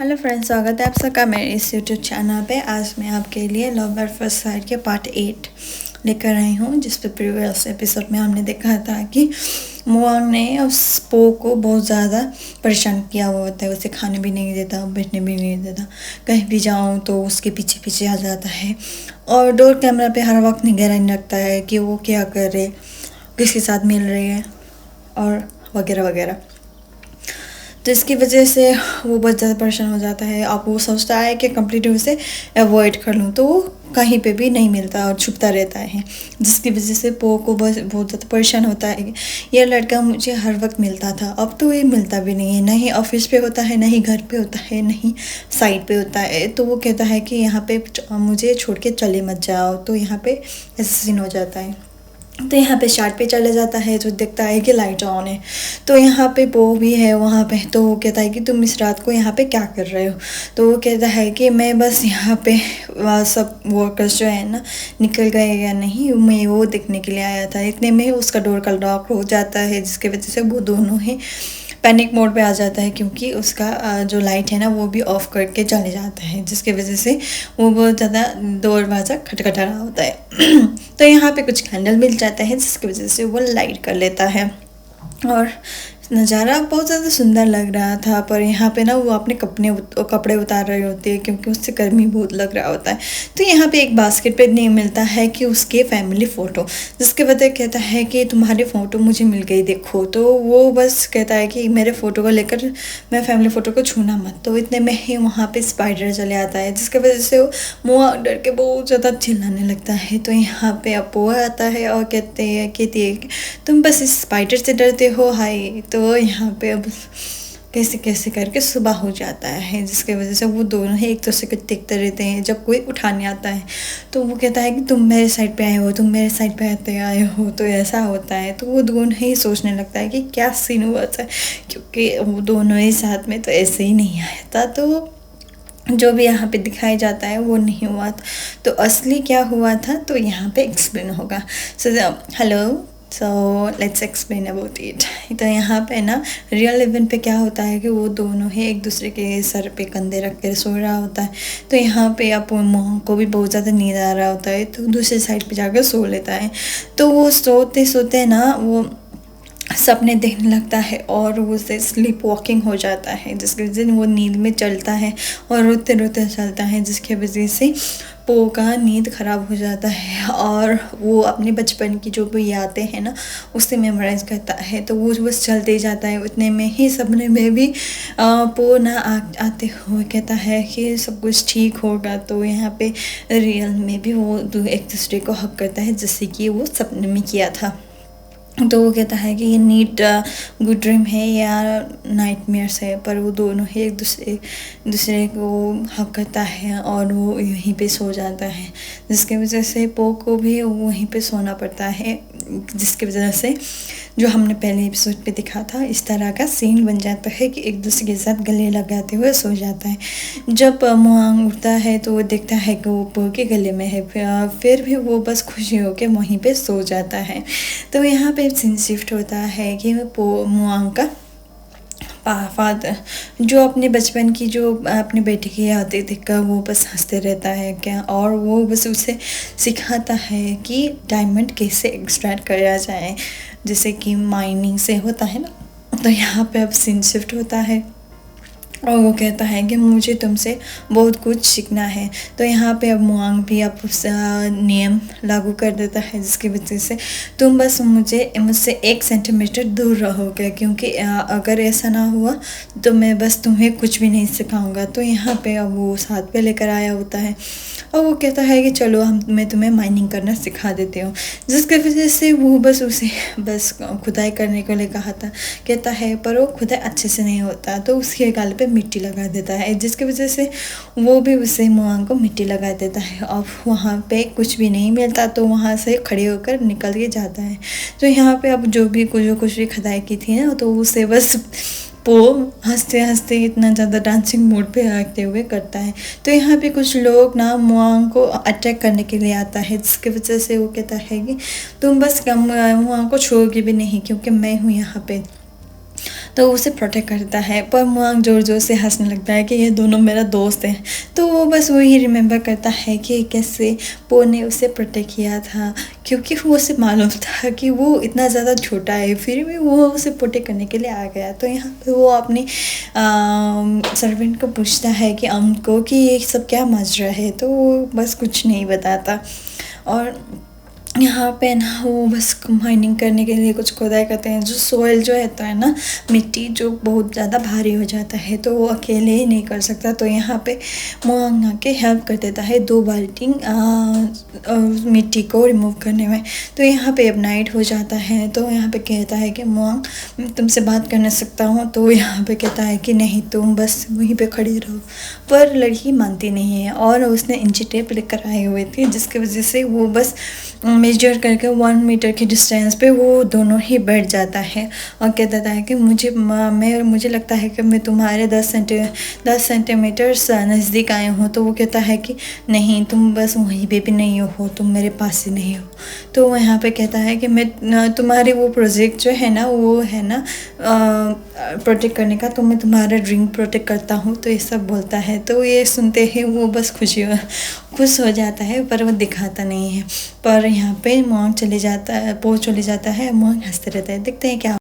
Hello friends, स्वागत है आप सबका मेरे इस यूट्यूब चैनल पे। आज मैं आपके लिए लव एट फर्स्ट साइट के पार्ट 8 लेकर आई हूँ, जिस पे प्रीवियस एपिसोड में हमने देखा था कि मुआंग ने उस पो को बहुत ज़्यादा परेशान किया हुआ होता है। उसे खाने भी नहीं देता, बैठने भी नहीं देता, कहीं भी जाऊँ तो उसके पीछे पीछे आ जाता है और डोर कैमरा पे हर वक्त निगरानी रखता है कि वो क्या कर रहे, किसके साथ मिल रही है और वगैरह वगैरह। तो इसकी वजह से वो बहुत ज़्यादा परेशान हो जाता है। अब वो सोचता है कि कम्प्लीटली उसे अवॉइड कर लूँ, तो वो कहीं पे भी नहीं मिलता और छुपता रहता है, जिसकी वजह से पो को बहुत ज़्यादा परेशान होता है। ये लड़का मुझे हर वक्त मिलता था, अब तो ये मिलता भी नहीं है, ना ही ऑफिस पे होता है, ना ही घर पे होता है, ना ही साइड पे होता है। तो वो कहता है कि यहाँ पे मुझे छोड़ के चले मत जाओ। तो यहाँ पे ऐसा सीन हो जाता है। तो यहाँ पे शार्ट पे चला जाता है तो देखता है कि लाइट ऑन है। तो यहाँ पे पो भी है वहाँ पे। तो वो कहता है कि तुम इस रात को यहाँ पे क्या कर रहे हो। तो वो कहता है कि मैं बस यहाँ पे सब वर्कर्स जो है ना निकल गए या नहीं, मैं वो देखने के लिए आया था। इतने में उसका डोर का लॉक हो जाता है, जिसकी वजह से वो दोनों ही पैनिक मोड पे आ जाता है, क्योंकि उसका जो लाइट है ना वो भी ऑफ करके चले जाता है, जिसकी वजह से वो बहुत ज़्यादा दरवाज़ा खटखटा रहा होता है। तो यहाँ पे कुछ कैंडल मिल जाता है, जिसकी वजह से वो लाइट कर लेता है और नज़ारा बहुत ज़्यादा सुंदर लग रहा था। पर यहाँ पे ना वो अपने कपड़े उतार रहे होते हैं, क्योंकि उससे गर्मी बहुत लग रहा होता है। तो यहाँ पे एक बास्केट पे नहीं मिलता है कि उसके फैमिली फ़ोटो, जिसके वजह कहता है कि तुम्हारी फ़ोटो मुझे मिल गई, देखो। तो वो बस कहता है कि मेरे फ़ोटो को लेकर मैं फैमिली फ़ोटो को छूना मत। तो इतने में ही वहाँ पर स्पाइडर चले आता है, जिसकी वजह से वो मुआ डर के बहुत ज़्यादा चिल्लाने लगता है। तो यहाँ पे अपो आता है और कहते हैं कि तुम बस इस स्पाइडर से डरते हो, हाय। तो यहाँ पे अब कैसे कैसे करके सुबह हो जाता है, जिसकी वजह से वो दोनों ही एक दूसरे को देखते रहते हैं। जब कोई उठाने आता है तो वो कहता है कि तुम मेरे साइड पे आए हो, तुम मेरे साइड पे आए हो। तो ऐसा होता है। तो वो दोनों ही सोचने लगता है कि क्या सीन हुआ था, क्योंकि वो दोनों ही साथ में तो ऐसे ही नहीं आया था। तो जो भी यहाँ पे दिखाया जाता है वो नहीं हुआ था। तो असली क्या हुआ था तो यहाँ पे एक्सप्लेन होगा। Hello, so let's explain about it. तो यहाँ पे ना रियल इवेंट पे क्या होता है कि वो दोनों ही एक दूसरे के सर पे कंधे रख कर सो रहा होता है। तो यहाँ पे आप मोह को भी बहुत ज़्यादा नींद आ रहा होता है, तो दूसरी साइड पे जाकर सो लेता है। तो वो सोते सोते ना वो सपने देखने लगता है और वो से स्लीप वॉकिंग हो जाता है, जिसके वजह से वो नींद में चलता है और रोते रोते चलता है, जिसकी वजह से पो का नींद ख़राब हो जाता है और वो अपने बचपन की जो भी यादें हैं ना उससे मेमोराइज करता है। तो वो बस चलते ही जाता है। उतने में ही सपने में भी पो ना आते हुए कहता है कि सब कुछ ठीक होगा। तो यहाँ पे रियल में भी वो एक दूसरे को हक करता है, जैसे कि वो सपने में किया था। तो वो कहता है कि ये नीट गुड ड्रीम है या नाइटमेयर्स है, पर वो दोनों ही एक दूसरे को हक करता है और वो यहीं पे सो जाता है, जिसकी वजह से पो को भी वहीं पे सोना पड़ता है, जिसकी वजह से जो हमने पहले एपिसोड पे दिखा था इस तरह का सीन बन जाता है कि एक दूसरे के साथ गले लगाते हुए सो जाता है। जब मुआंग उठता है तो वो देखता है कि वो पो के गले में है, फिर भी वो बस खुशी होकर वहीं पे सो जाता है। तो यहाँ पे सीन शिफ्ट होता है कि मुआंग का फादर जो अपने बचपन की जो अपने बेटे की यादें देखकर वो बस हंसते रहता है क्या, और वो बस उसे सिखाता है कि डायमंड कैसे एक्सट्रैक्ट करा जाए, जैसे कि माइनिंग से होता है ना। तो यहाँ पे अब सीन शिफ्ट होता है और वो कहता है कि मुझे तुमसे बहुत कुछ सीखना है। तो यहाँ पे अब मुआंग भी अब नियम लागू कर देता है, जिसकी वजह से तुम बस मुझसे 1 सेंटीमीटर दूर रहोगे, क्योंकि अगर ऐसा ना हुआ तो मैं बस तुम्हें कुछ भी नहीं सिखाऊंगा। तो यहाँ पे अब वो साथ पे लेकर आया होता है और वो कहता है कि चलो मैं तुम्हें माइनिंग करना सिखा देती हूँ, जिसकी वजह से वो बस उसे बस खुदाई करने के लिए कहा था कहता है, पर वो खुदाई अच्छे से नहीं होता। तो उसके गाल पे मिट्टी लगा देता है, जिसकी वजह से वो भी उसे मुआंग को मिट्टी लगा देता है। अब वहाँ पे कुछ भी नहीं मिलता तो वहाँ से खड़े होकर निकल के जाता है। तो यहाँ पे अब जो कुछ भी खुदाई की थी ना तो उसे बस पो हंसते हंसते इतना ज़्यादा डांसिंग मोड पे आते हुए करता है। तो यहाँ पे कुछ लोग ना मुआंग को अटैक करने के लिए आता है, जिसकी वजह से वो कहता है कि तुम बस मुआंग को छोड़ोगे भी नहीं, क्योंकि मैं हूँ यहाँ पे। तो उसे प्रोटेक्ट करता है, पर मुआंग ज़ोर ज़ोर से हंसने लगता है कि ये दोनों मेरा दोस्त हैं। तो वो बस वही रिमेंबर करता है कि कैसे पो ने उसे प्रोटेक्ट किया था, क्योंकि वो उसे मालूम था कि वो इतना ज़्यादा छोटा है, फिर भी वो उसे प्रोटेक्ट करने के लिए आ गया। तो यहाँ पे वो अपनी सर्वेंट को पूछता है कि को कि ये सब क्या माजरा है, तो वो बस कुछ नहीं बताता। और यहाँ पे ना वो बस माइनिंग करने के लिए कुछ खुदाई करते हैं। जो सोइल जो रहता है ना, मिट्टी जो बहुत ज़्यादा भारी हो जाता है, तो वो अकेले ही नहीं कर सकता। तो यहाँ पे मुआंग आके हेल्प कर देता है 2 बाल्टी मिट्टी को रिमूव करने में। तो यहाँ पे अब नाइट हो जाता है, तो यहाँ पे कहता है कि मुआंग मैं तुमसे बात कर सकता हूँ। तो यहाँ पे कहता है कि नहीं, तुम बस वहीं पे खड़ी रहो। पर लड़की मानती नहीं है, और उसने इंची टेप लेकर आए हुए थे, जिसकी वजह से वो बस मेजर करके 1 मीटर की डिस्टेंस पे वो दोनों ही बैठ जाता है। और कहता है कि मुझे लगता है कि मैं तुम्हारे 10 सेंटीमीटर नज़दीक आए हूँ। तो वो कहता है कि नहीं, तुम बस वहीं पे भी नहीं हो, तुम मेरे पास ही नहीं हो। तो वो यहाँ पे कहता है कि मैं तुम्हारे वो प्रोजेक्ट जो है ना, वो है ना प्रोटेक्ट करने का, तो मैं तुम्हारा ड्रीम प्रोटेक्ट करता हूँ। तो ये सब बोलता है। तो ये सुनते ही वो बस खुश हो जाता है, पर वो दिखाता नहीं है। पर यहाँ पे मुआंग चले जाता है, पो चले जाता है। मुआंग हंसते रहता है। देखते हैं क्या